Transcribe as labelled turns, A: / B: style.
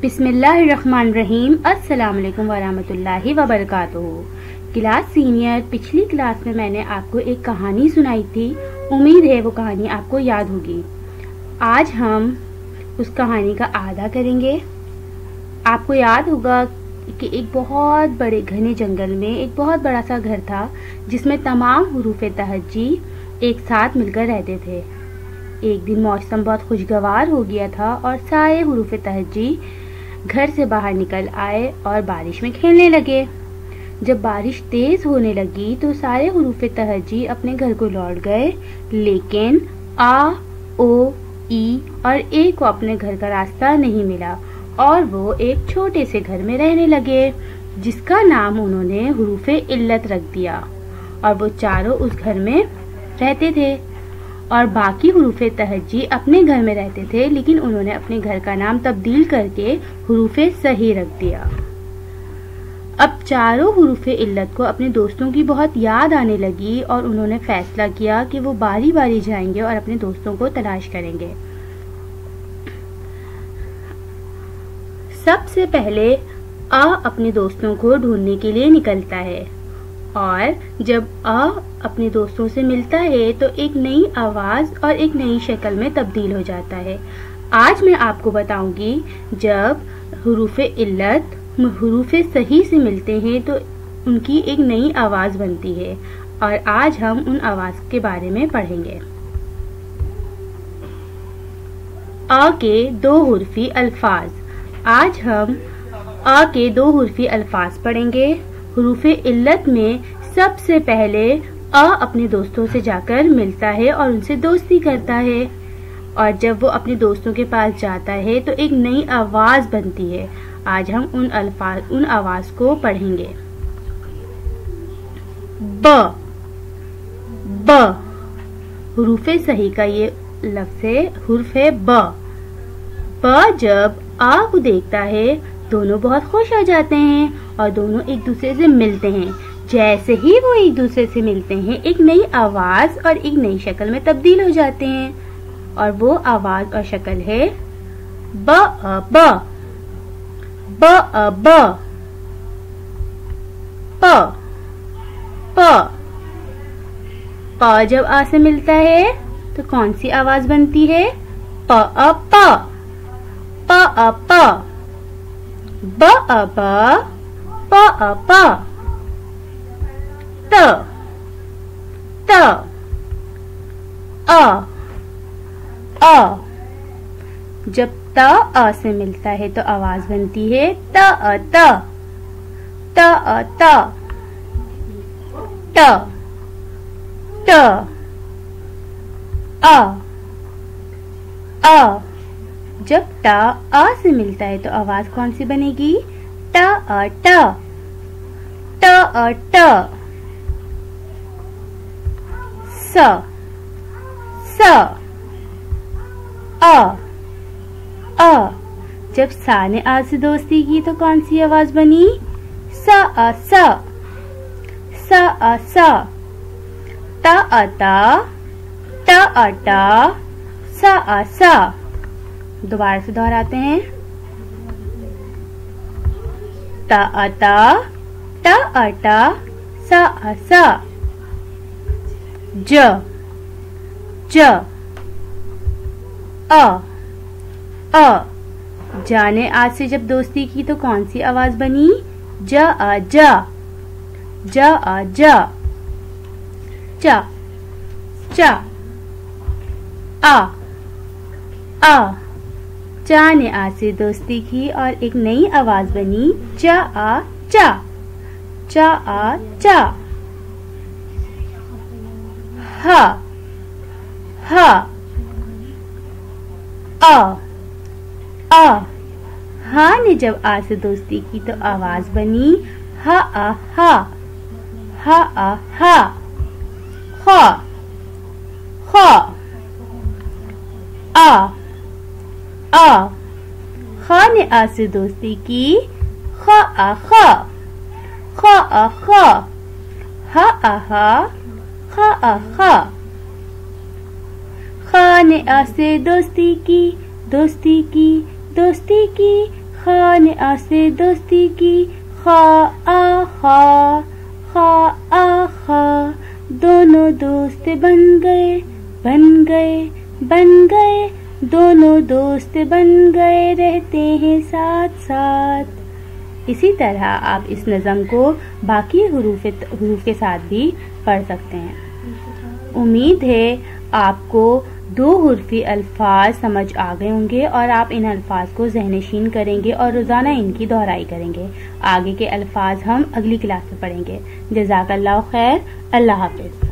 A: बिस्मिल्लाहिर्रहमानिर्रहीम। अस्सलाम वालेकुम वरहमतुल्लाहि वबरकातुहू। क्लास सीनियर, पिछली क्लास में मैंने आपको एक कहानी सुनाई थी। उम्मीद है वो कहानी आपको याद होगी। आज हम उस कहानी का आधा करेंगे। आपको याद होगा कि एक बहुत बड़े घने जंगल में एक बहुत बड़ा सा घर था, जिसमें तमाम हुरूफ़े तहज्जी एक साथ मिलकर रहते थे। एक दिन मौसम बहुत खुशगवार हो गया था और सारे हुरूफ़े तहज्जी घर से बाहर निकल आए और बारिश में खेलने लगे। जब बारिश तेज होने लगी तो सारे हुरूफ़े तहज्जी अपने घर को लौट गए, लेकिन आ, ओ, ई और ए को अपने घर का रास्ता नहीं मिला और वो एक छोटे से घर में रहने लगे, जिसका नाम उन्होंने हुरूफ़े इल्लत रख दिया। और वो चारों उस घर में रहते थे और बाकी हुरूफ़े तहज्जी अपने घर में रहते थे, लेकिन उन्होंने अपने घर का नाम तब्दील करके हुरूफ़े सही रख दिया। अब चारों हुरूफ़े इल्लत को अपने दोस्तों की बहुत याद आने लगी और उन्होंने फैसला किया कि वो बारी बारी जाएंगे और अपने दोस्तों को तलाश करेंगे। सबसे पहले आ अपने दोस्तों को ढूंढने के लिए निकलता है और जब आ अपने दोस्तों से मिलता है तो एक नई आवाज और एक नई शक्ल में तब्दील हो जाता है। आज मैं आपको बताऊंगी जब हुरूफ़े इल्लत हुरूफ़े सही से मिलते हैं तो उनकी एक नई आवाज बनती है, और आज हम उन आवाज के बारे में पढ़ेंगे। आ के दो हुर्फी अल्फाज। आज हम आ के दो हुर्फी अल्फाज पढ़ेंगे। हुरूफ़े इल्लत में सबसे पहले आ अपने दोस्तों से जाकर मिलता है और उनसे दोस्ती करता है, और जब वो अपने दोस्तों के पास जाता है तो एक नई आवाज बनती है। आज हम उन आवाज को पढ़ेंगे। ब, ब हुरूफ़े सही का ये लफ्ज़ है, हुर्फ है ब। ब जब आ को देखता है दोनों बहुत खुश हो जाते हैं और दोनों एक दूसरे से मिलते हैं। जैसे ही वो एक दूसरे से मिलते हैं एक नई आवाज और एक नई शक्ल में तब्दील हो जाते हैं, और वो आवाज और शक्ल है ब अ ब, ब अ ब, प प। प जब आ से मिलता है तो कौन सी आवाज बनती है? प अ प, प अ प, ब अ ब, प अ प। त, त, अ, अ जब त अ से मिलता है तो आवाज बनती है त अ त, त अ त, ट, ट, अ, अ जब ट आ से मिलता है तो आवाज कौन सी बनेगी? ट अ ट, ट अ ट। स, स, अ, अ जब सा ने आ से दोस्ती की तो कौन सी आवाज बनी? स अ स, स अ स। त अ त, ट अ ट, स अ स। दोबारा से दोहराते हैं। त अ त, ट अ ट, स अ स। ज, ज, अ, अ जा ने आज से जब दोस्ती की तो कौन सी आवाज बनी? ज अ ज, ज अ ज। च, च, आ, आ चा ने आ से दोस्ती की और एक नई आवाज बनी च आ चा, च आ चा। ह, ह, अ, अ हा ने जब आ से दोस्ती की तो आवाज बनी ह आ हा, ह आ हा। ख, ख, आ, आ ख ने आ से दोस्ती की ख आ ख, ख आ ख, ह आ हा, ख आ ख। ख ने आ से दोस्ती की, दोस्ती की, दोस्ती की, ख खा ने आ से दोस्ती की, खा आ खा, खा आ खा, दोनों दोस्त बन गए, बन गए, बन गए, दोनों दोस्त बन गए, रहते हैं साथ साथ। इसी तरह आप इस नज़म को बाकी हुरूफ के साथ भी पढ़ सकते हैं। उम्मीद है आपको दो हुर्फी अल्फाज समझ आ गए होंगे और आप इन अल्फाज को ज़हनशीन करेंगे और रोज़ाना इनकी दोहराई करेंगे। आगे के अल्फाज हम अगली क्लास में पढ़ेंगे। जज़ाकल्लाह खैर। अल्लाह हाफ़िज़।